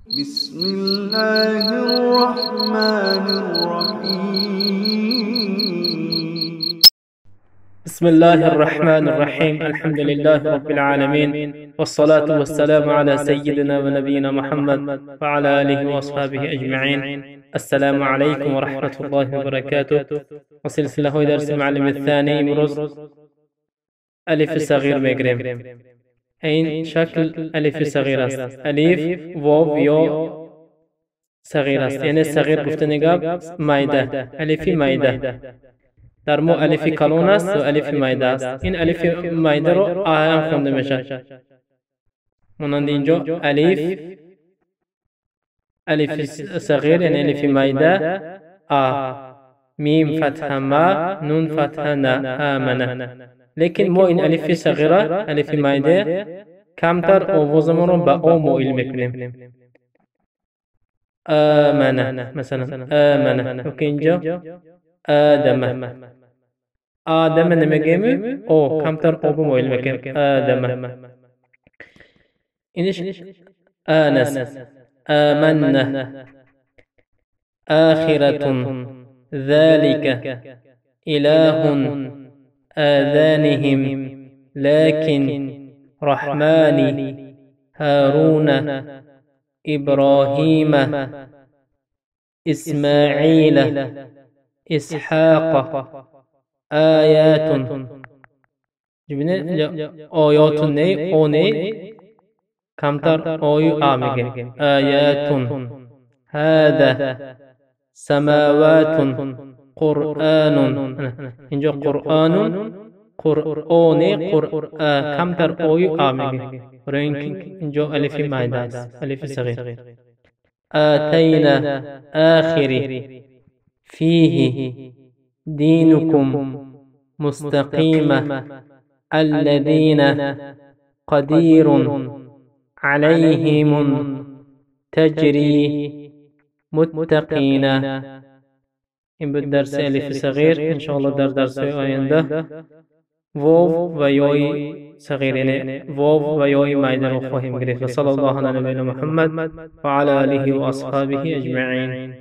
بسم الله الرحمن الرحيم. بسم الله الرحمن الرحيم. الحمد لله رب العالمين، والصلاة والسلام على سيدنا ونبينا محمد وعلى آله وأصحابه أجمعين. السلام عليكم ورحمة الله وبركاته. وسلسلة درس المعلم الثاني امروز ألف صغير میگیریم. این شکل ألف صغير است. ألف واو یا صغير است، یعنی صغير گفته نگاه مایده، ألف مایده. در مو ألف کلون است و ألف مایده است. این ألف مایده رو آهام خونده میشه. مانند اینجا ألف صغير یعنی ألف مایده آ، میم فتح ما، نون فتح نا، آمنه. لیکن ما این ألف صغيره ألف مایده کمتر آوازمون رو با او موئل میکنیم. آمنه مثلا، آمنه. اوکی، اینجا آدمه، آدمه نمیگیم، او کمتر او موئل میکنیم. آدمه. اینش آنس، آمنه. آخرة ذلك إله آذانهم لكن رحمن هارون إبراهيم إسماعيل إسحاق آيات. جبنا آيات ني أو ني كمتر أوي آمين. آيات هذا سماوات قرآن. إنجا قرآن قرآن كمتر أوي آمين. إنجا ألف مايداس، ألف صغير. آتينا آخر فيه دينكم مستقيمة الذين قدير عليهم تجري متقين. این بود درس ألف صغير. إن شاء الله در درس آینده واو و یای صغير یعنی واو و یای مایده رو خواهیم گرفت. صلی الله علی نبینا محمد و علی آله و اصحابه اجمعین.